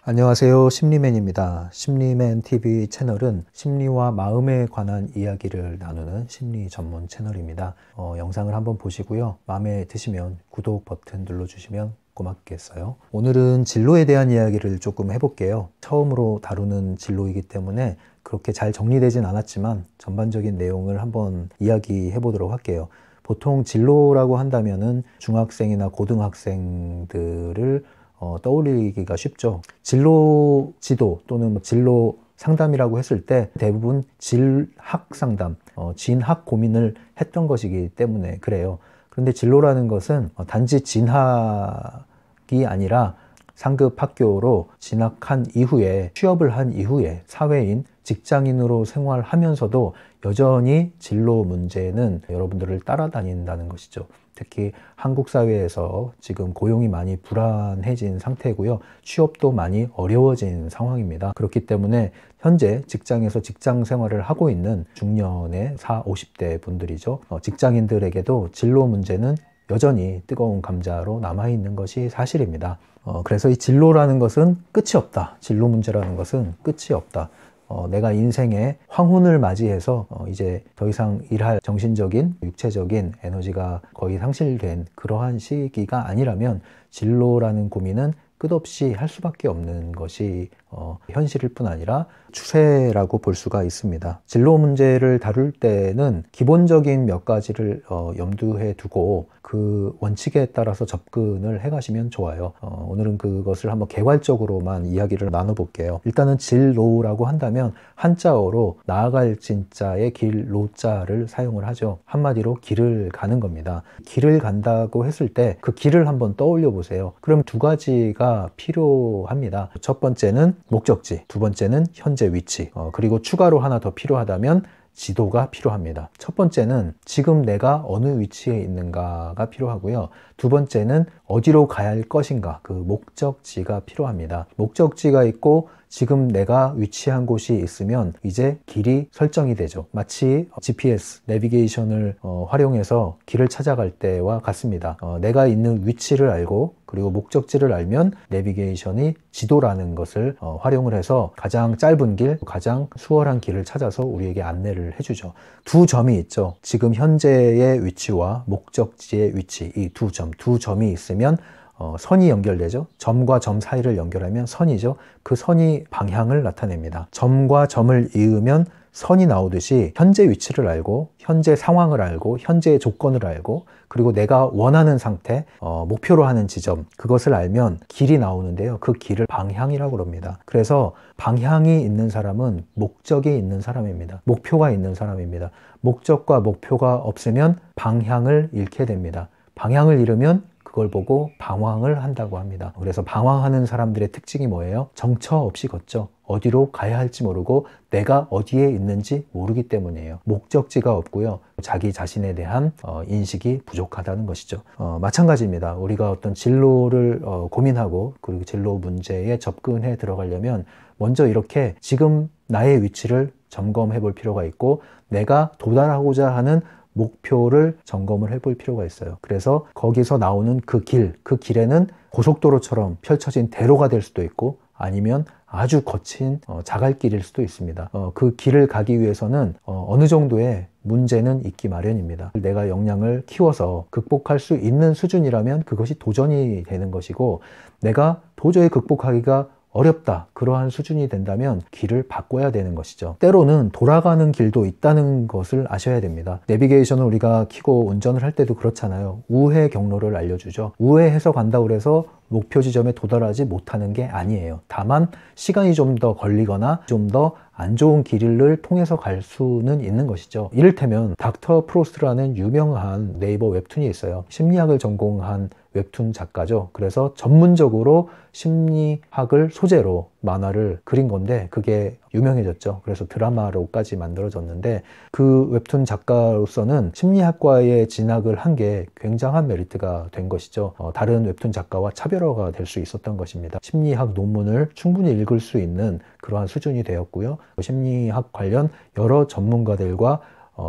안녕하세요. 심리맨입니다. 심리맨 TV 채널은 심리와 마음에 관한 이야기를 나누는 심리 전문 채널입니다. 영상을 한번 보시고요. 마음에 드시면 구독 버튼 눌러주시면 고맙겠어요. 오늘은 진로에 대한 이야기를 조금 해볼게요. 처음으로 다루는 진로이기 때문에 그렇게 잘 정리되진 않았지만 전반적인 내용을 한번 이야기해 보도록 할게요. 보통 진로라고 한다면은 중학생이나 고등학생들을 떠올리기가 쉽죠. 진로 지도 또는 진로 상담이라고 했을 때 대부분 진학 상담, 진학 고민을 했던 것이기 때문에 그래요. 그런데 진로라는 것은 단지 진학이 아니라 상급 학교로 진학한 이후에 취업을 한 이후에 사회인, 직장인으로 생활하면서도 여전히 진로 문제는 여러분들을 따라다닌다는 것이죠. 특히 한국 사회에서 지금 고용이 많이 불안해진 상태고요. 취업도 많이 어려워진 상황입니다. 그렇기 때문에 현재 직장에서 직장 생활을 하고 있는 중년의 40, 50대 분들이죠. 직장인들에게도 진로 문제는 여전히 뜨거운 감자로 남아있는 것이 사실입니다. 그래서 이 진로라는 것은 끝이 없다. 진로 문제라는 것은 끝이 없다. 내가 인생의 황혼을 맞이해서 이제 더 이상 일할 정신적인, 육체적인 에너지가 거의 상실된 그러한 시기가 아니라면 진로라는 고민은 끝없이 할 수밖에 없는 것이 현실일 뿐 아니라 추세라고 볼 수가 있습니다. 진로 문제를 다룰 때는 기본적인 몇 가지를 염두에 두고 그 원칙에 따라서 접근을 해 가시면 좋아요. 오늘은 그것을 한번 개괄적으로만 이야기를 나눠볼게요. 일단은 진로라고 한다면 한자어로 나아갈 진자의 길, 로자를 사용을 하죠. 한마디로 길을 가는 겁니다. 길을 간다고 했을 때 그 길을 한번 떠올려 보세요. 그럼 두 가지가 필요합니다. 첫 번째는 목적지, 두 번째는 현재 위치, 그리고 추가로 하나 더 필요하다면 지도가 필요합니다. 첫 번째는 지금 내가 어느 위치에 있는가가 필요하고요. 두 번째는 어디로 가야 할 것인가, 그 목적지가 필요합니다. 목적지가 있고 지금 내가 위치한 곳이 있으면 이제 길이 설정이 되죠. 마치 GPS, 내비게이션을 활용해서 길을 찾아갈 때와 같습니다. 내가 있는 위치를 알고 그리고 목적지를 알면 내비게이션이 지도라는 것을 활용을 해서 가장 짧은 길, 가장 수월한 길을 찾아서 우리에게 안내를 해주죠. 두 점이 있죠. 지금 현재의 위치와 목적지의 위치, 이 두 점이 있으면 선이 연결되죠. 점과 점 사이를 연결하면 선이죠. 그 선이 방향을 나타냅니다. 점과 점을 이으면 선이 나오듯이 현재 위치를 알고 현재 상황을 알고 현재의 조건을 알고 그리고 내가 원하는 상태, 목표로 하는 지점, 그것을 알면 길이 나오는데요. 그 길을 방향이라고 합니다. 그래서 방향이 있는 사람은 목적이 있는 사람입니다. 목표가 있는 사람입니다. 목적과 목표가 없으면 방향을 잃게 됩니다. 방향을 잃으면 그걸 보고 방황을 한다고 합니다. 그래서 방황하는 사람들의 특징이 뭐예요? 정처 없이 걷죠. 어디로 가야 할지 모르고 내가 어디에 있는지 모르기 때문이에요. 목적지가 없고요. 자기 자신에 대한 인식이 부족하다는 것이죠. 마찬가지입니다. 우리가 어떤 진로를 고민하고 그리고 진로 문제에 접근해 들어가려면 먼저 이렇게 지금 나의 위치를 점검해 볼 필요가 있고 내가 도달하고자 하는 목표를 점검을 해볼 필요가 있어요. 그래서 거기서 나오는 그 길에는 고속도로처럼 펼쳐진 대로가 될 수도 있고 아니면 아주 거친 자갈길일 수도 있습니다. 그 길을 가기 위해서는 어느 정도의 문제는 있기 마련입니다. 내가 역량을 키워서 극복할 수 있는 수준이라면 그것이 도전이 되는 것이고 내가 도저히 극복하기가 어렵다, 그러한 수준이 된다면 길을 바꿔야 되는 것이죠. 때로는 돌아가는 길도 있다는 것을 아셔야 됩니다. 내비게이션을 우리가 켜고 운전을 할 때도 그렇잖아요. 우회 경로를 알려주죠. 우회해서 간다고 해서 목표 지점에 도달하지 못하는 게 아니에요. 다만 시간이 좀 더 걸리거나 좀 더 안 좋은 길을 통해서 갈 수는 있는 것이죠. 이를테면 닥터 프로스트라는 유명한 네이버 웹툰이 있어요. 심리학을 전공한 웹툰 작가죠. 그래서 전문적으로 심리학을 소재로 만화를 그린 건데 그게 유명해졌죠. 그래서 드라마로까지 만들어졌는데 그 웹툰 작가로서는 심리학과에 진학을 한 게 굉장한 메리트가 된 것이죠. 다른 웹툰 작가와 차별화가 될 수 있었던 것입니다. 심리학 논문을 충분히 읽을 수 있는 그러한 수준이 되었고요. 심리학 관련 여러 전문가들과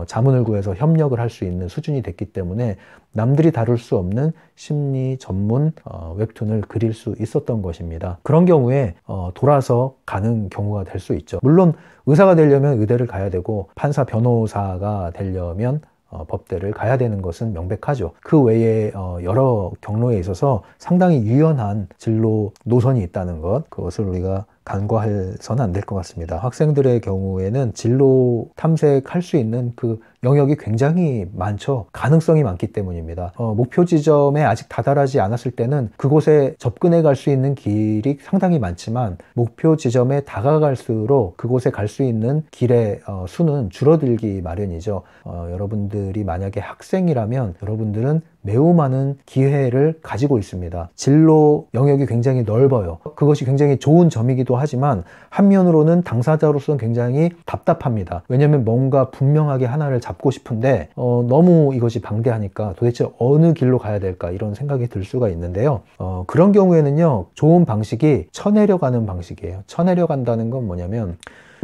자문을 구해서 협력을 할 수 있는 수준이 됐기 때문에 남들이 다룰 수 없는 심리 전문 웹툰을 그릴 수 있었던 것입니다. 그런 경우에 돌아서 가는 경우가 될 수 있죠. 물론 의사가 되려면 의대를 가야 되고 판사, 변호사가 되려면 법대를 가야 되는 것은 명백하죠. 그 외에 여러 경로에 있어서 상당히 유연한 진로 노선이 있다는 것, 그것을 우리가 간과해서는 안 될 것 같습니다. 학생들의 경우에는 진로 탐색할 수 있는 그 영역이 굉장히 많죠. 가능성이 많기 때문입니다. 목표 지점에 아직 다다르지 않았을 때는 그곳에 접근해 갈 수 있는 길이 상당히 많지만 목표 지점에 다가갈수록 그곳에 갈 수 있는 길의 수는 줄어들기 마련이죠. 여러분들이 만약에 학생이라면 여러분들은 매우 많은 기회를 가지고 있습니다. 진로 영역이 굉장히 넓어요. 그것이 굉장히 좋은 점이기도 하지만 한면으로는 당사자로서는 굉장히 답답합니다. 왜냐하면 뭔가 분명하게 하나를 잡고 싶은데 너무 이것이 방대하니까 도대체 어느 길로 가야 될까 이런 생각이 들 수가 있는데요. 그런 경우에는요, 좋은 방식이 쳐내려가는 방식이에요. 쳐내려간다는 건 뭐냐면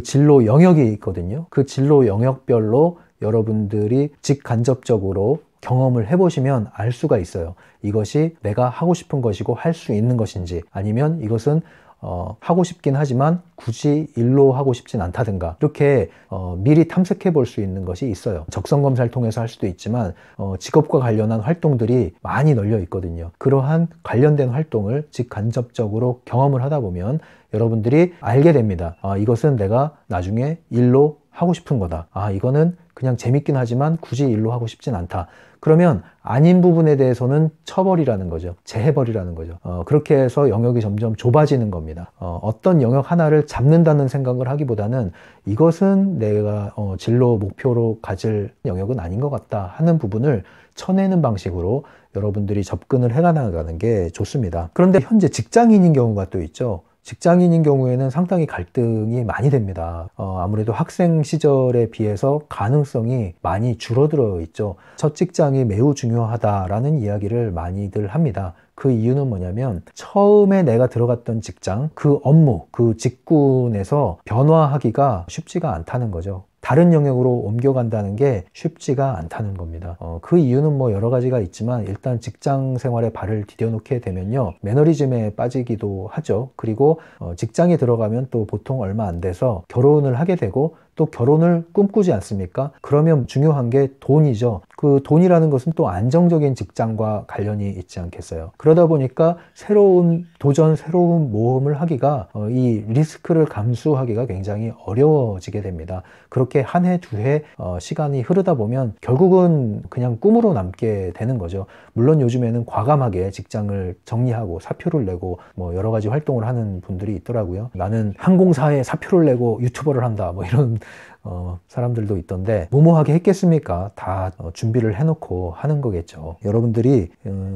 진로 영역이 있거든요. 그 진로 영역별로 여러분들이 직간접적으로 경험을 해보시면 알 수가 있어요. 이것이 내가 하고 싶은 것이고 할 수 있는 것인지, 아니면 이것은 하고 싶긴 하지만 굳이 일로 하고 싶진 않다든가, 이렇게 미리 탐색해 볼 수 있는 것이 있어요. 적성검사를 통해서 할 수도 있지만 직업과 관련한 활동들이 많이 널려 있거든요. 그러한 관련된 활동을 직간접적으로 경험을 하다 보면 여러분들이 알게 됩니다. 이것은 내가 나중에 일로 하고 싶은 거다. 이거는 그냥 재밌긴 하지만 굳이 일로 하고 싶진 않다. 그러면 아닌 부분에 대해서는 쳐버리라는 거죠. 제해버리라는 거죠. 그렇게 해서 영역이 점점 좁아지는 겁니다. 어떤 영역 하나를 잡는다는 생각을 하기보다는 이것은 내가 진로 목표로 가질 영역은 아닌 것 같다 하는 부분을 쳐내는 방식으로 여러분들이 접근을 해나가는 게 좋습니다. 그런데 현재 직장인인 경우가 또 있죠. 직장인인 경우에는 상당히 갈등이 많이 됩니다. 아무래도 학생 시절에 비해서 가능성이 많이 줄어들어 있죠. 첫 직장이 매우 중요하다라는 이야기를 많이들 합니다. 그 이유는 뭐냐면 처음에 내가 들어갔던 직장, 그 업무, 그 직군에서 변화하기가 쉽지가 않다는 거죠. 다른 영역으로 옮겨간다는 게 쉽지가 않다는 겁니다. 그 이유는 뭐 여러 가지가 있지만 일단 직장 생활에 발을 디뎌놓게 되면요, 매너리즘에 빠지기도 하죠. 그리고 직장에 들어가면 또 보통 얼마 안 돼서 결혼을 하게 되고 또 결혼을 꿈꾸지 않습니까? 그러면 중요한 게 돈이죠. 그 돈이라는 것은 또 안정적인 직장과 관련이 있지 않겠어요. 그러다 보니까 새로운 도전, 새로운 모험을 하기가 이 리스크를 감수하기가 굉장히 어려워지게 됩니다. 그렇게 한 해, 두 해 시간이 흐르다 보면 결국은 그냥 꿈으로 남게 되는 거죠. 물론 요즘에는 과감하게 직장을 정리하고 사표를 내고 뭐 여러 가지 활동을 하는 분들이 있더라고요. 나는 항공사에 사표를 내고 유튜버를 한다, 뭐 이런 사람들도 있던데, 무모하게 했겠습니까? 다 준비를 해놓고 하는 거겠죠. 여러분들이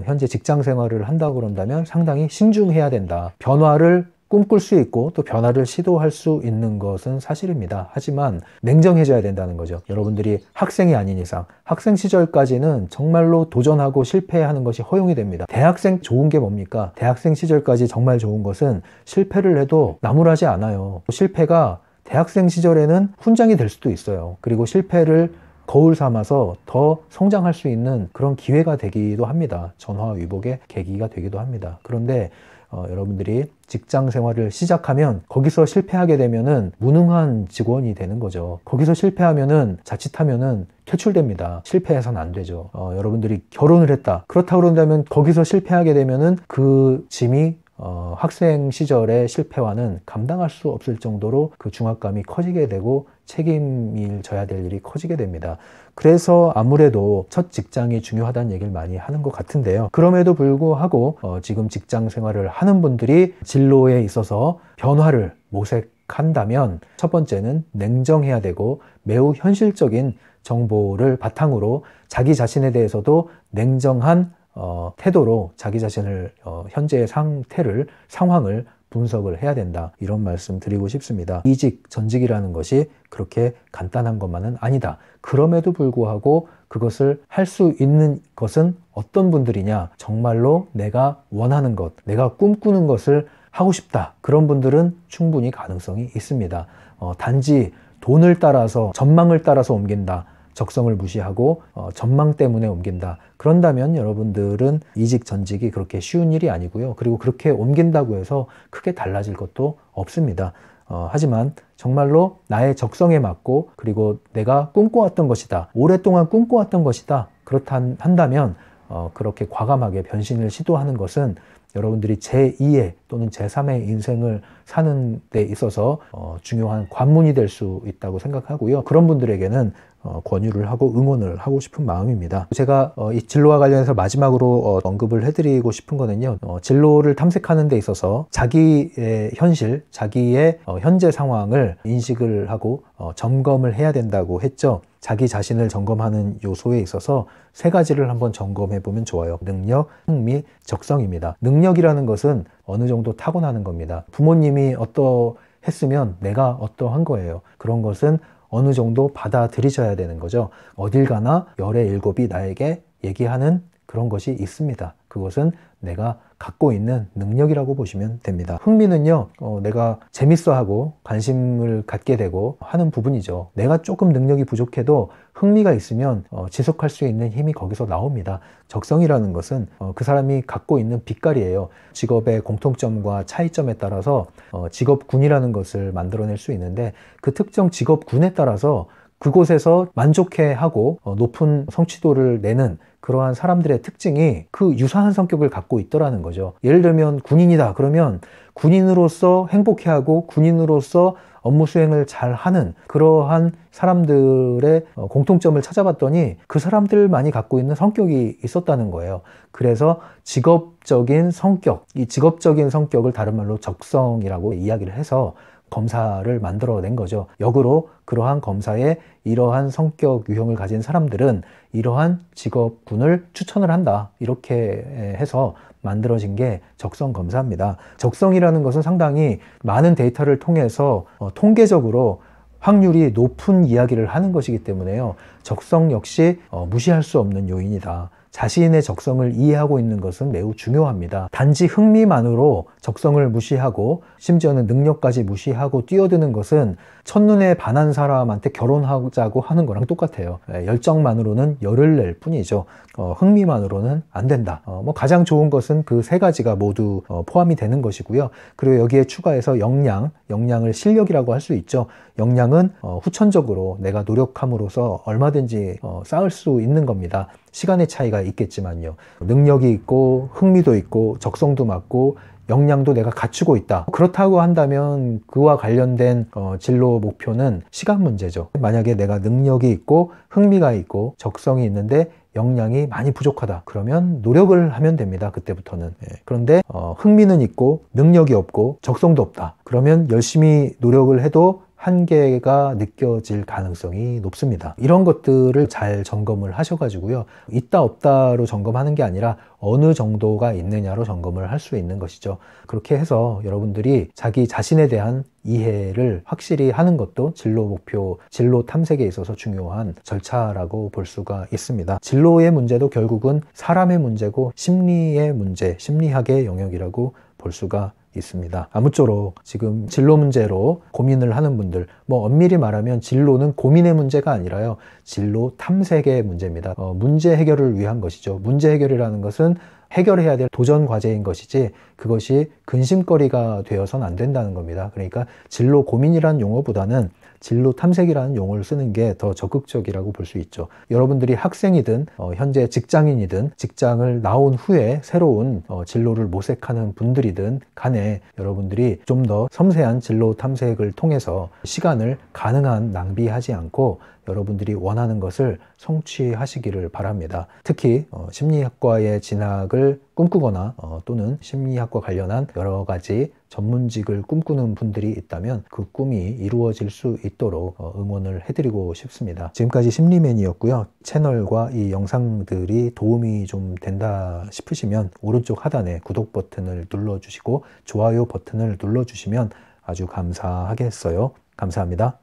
현재 직장 생활을 한다고 그런다면 상당히 신중해야 된다. 변화를 꿈꿀 수 있고 또 변화를 시도할 수 있는 것은 사실입니다. 하지만 냉정해져야 된다는 거죠. 여러분들이 학생이 아닌 이상 학생 시절까지는 정말로 도전하고 실패하는 것이 허용이 됩니다. 대학생 좋은 게 뭡니까? 대학생 시절까지 정말 좋은 것은 실패를 해도 나무라지 않아요. 실패가 대학생 시절에는 훈장이 될 수도 있어요. 그리고 실패를 거울 삼아서 더 성장할 수 있는 그런 기회가 되기도 합니다. 전화위복의 계기가 되기도 합니다. 그런데 여러분들이 직장 생활을 시작하면 거기서 실패하게 되면은 무능한 직원이 되는 거죠. 거기서 실패하면은 자칫하면은 퇴출됩니다. 실패해서는 안 되죠. 여러분들이 결혼을 했다. 그렇다고 그런다면 거기서 실패하게 되면은 그 짐이 학생 시절의 실패와는 감당할 수 없을 정도로 그 중압감이 커지게 되고 책임을 져야 될 일이 커지게 됩니다. 그래서 아무래도 첫 직장이 중요하다는 얘기를 많이 하는 것 같은데요. 그럼에도 불구하고 지금 직장 생활을 하는 분들이 진로에 있어서 변화를 모색한다면 첫 번째는 냉정해야 되고 매우 현실적인 정보를 바탕으로 자기 자신에 대해서도 냉정한 태도로 자기 자신을 현재의 상황을 분석을 해야 된다, 이런 말씀 드리고 싶습니다. 이직, 전직이라는 것이 그렇게 간단한 것만은 아니다. 그럼에도 불구하고 그것을 할 수 있는 것은 어떤 분들이냐? 정말로 내가 원하는 것, 내가 꿈꾸는 것을 하고 싶다. 그런 분들은 충분히 가능성이 있습니다. 단지 돈을 따라서, 전망을 따라서 옮긴다, 적성을 무시하고 전망 때문에 옮긴다. 그런다면 여러분들은 이직 전직이 그렇게 쉬운 일이 아니고요. 그리고 그렇게 옮긴다고 해서 크게 달라질 것도 없습니다. 하지만 정말로 나의 적성에 맞고 그리고 내가 꿈꿔왔던 것이다. 오랫동안 꿈꿔왔던 것이다. 한다면 그렇게 과감하게 변신을 시도하는 것은 여러분들이 제2의 또는 제3의 인생을 사는 데 있어서 중요한 관문이 될 수 있다고 생각하고요. 그런 분들에게는 권유를 하고 응원을 하고 싶은 마음입니다. 제가 이 진로와 관련해서 마지막으로 언급을 해드리고 싶은 거는요. 진로를 탐색하는 데 있어서 자기의 현실, 자기의 현재 상황을 인식을 하고 점검을 해야 된다고 했죠. 자기 자신을 점검하는 요소에 있어서 세 가지를 한번 점검해 보면 좋아요. 능력, 흥미, 적성입니다. 능력이라는 것은 어느 정도 타고나는 겁니다. 부모님이 어떠했으면 내가 어떠한 거예요. 그런 것은 어느 정도 받아들이셔야 되는 거죠. 어딜 가나 열의 일곱이 나에게 얘기하는 그런 것이 있습니다. 그것은 내가 갖고 있는 능력이라고 보시면 됩니다. 흥미는요, 내가 재밌어하고 관심을 갖게 되고 하는 부분이죠. 내가 조금 능력이 부족해도 흥미가 있으면 지속할 수 있는 힘이 거기서 나옵니다. 적성이라는 것은 그 사람이 갖고 있는 빛깔이에요. 직업의 공통점과 차이점에 따라서 직업군이라는 것을 만들어낼 수 있는데 그 특정 직업군에 따라서 그곳에서 만족해하고 높은 성취도를 내는 그러한 사람들의 특징이 그 유사한 성격을 갖고 있더라는 거죠. 예를 들면 군인이다 그러면 군인으로서 행복해하고 군인으로서 업무 수행을 잘 하는 그러한 사람들의 공통점을 찾아봤더니 그 사람들만이 갖고 있는 성격이 있었다는 거예요. 그래서 직업적인 성격, 이 직업적인 성격을 다른 말로 적성이라고 이야기를 해서 검사를 만들어낸 거죠. 역으로 그러한 검사에 이러한 성격 유형을 가진 사람들은 이러한 직업군을 추천을 한다. 이렇게 해서 만들어진 게 적성 검사입니다. 적성이라는 것은 상당히 많은 데이터를 통해서 통계적으로 확률이 높은 이야기를 하는 것이기 때문에요. 적성 역시 무시할 수 없는 요인이다. 자신의 적성을 이해하고 있는 것은 매우 중요합니다. 단지 흥미만으로 적성을 무시하고 심지어는 능력까지 무시하고 뛰어드는 것은 첫눈에 반한 사람한테 결혼하자고 하는 거랑 똑같아요. 열정만으로는 열을 낼 뿐이죠. 흥미만으로는 안 된다. 가장 좋은 것은 그 세 가지가 모두 포함이 되는 것이고요. 그리고 여기에 추가해서 역량을 실력이라고 할 수 있죠. 역량은 후천적으로 내가 노력함으로써 얼마든지 쌓을 수 있는 겁니다. 시간의 차이가 있겠지만요. 능력이 있고 흥미도 있고 적성도 맞고 역량도 내가 갖추고 있다. 그렇다고 한다면 그와 관련된 진로 목표는 시간 문제죠. 만약에 내가 능력이 있고 흥미가 있고 적성이 있는데 역량이 많이 부족하다. 그러면 노력을 하면 됩니다. 그때부터는. 그런데 흥미는 있고 능력이 없고 적성도 없다. 그러면 열심히 노력을 해도 한계가 느껴질 가능성이 높습니다. 이런 것들을 잘 점검을 하셔가지고요. 있다 없다로 점검하는 게 아니라 어느 정도가 있느냐로 점검을 할 수 있는 것이죠. 그렇게 해서 여러분들이 자기 자신에 대한 이해를 확실히 하는 것도 진로 목표, 진로 탐색에 있어서 중요한 절차라고 볼 수가 있습니다. 진로의 문제도 결국은 사람의 문제고 심리의 문제, 심리학의 영역이라고 볼 수가 있습니다. 아무쪼록 지금 진로 문제로 고민을 하는 분들, 엄밀히 말하면 진로는 고민의 문제가 아니라요, 진로 탐색의 문제입니다. 문제 해결을 위한 것이죠. 문제 해결이라는 것은 해결해야 될 도전 과제인 것이지 그것이 근심거리가 되어서는 안 된다는 겁니다. 그러니까 진로 고민이라는 용어보다는 진로 탐색이라는 용어를 쓰는 게 더 적극적이라고 볼 수 있죠. 여러분들이 학생이든 현재 직장인이든 직장을 나온 후에 새로운 진로를 모색하는 분들이든 간에 여러분들이 좀 더 섬세한 진로 탐색을 통해서 시간을 가능한 낭비하지 않고 여러분들이 원하는 것을 성취하시기를 바랍니다. 특히 심리학과의 진학을 꿈꾸거나 또는 심리학과 관련한 여러 가지 전문직을 꿈꾸는 분들이 있다면 그 꿈이 이루어질 수 있도록 응원을 해드리고 싶습니다. 지금까지 심리맨이었고요. 채널과 이 영상들이 도움이 좀 된다 싶으시면 오른쪽 하단에 구독 버튼을 눌러주시고 좋아요 버튼을 눌러주시면 아주 감사하겠어요. 감사합니다.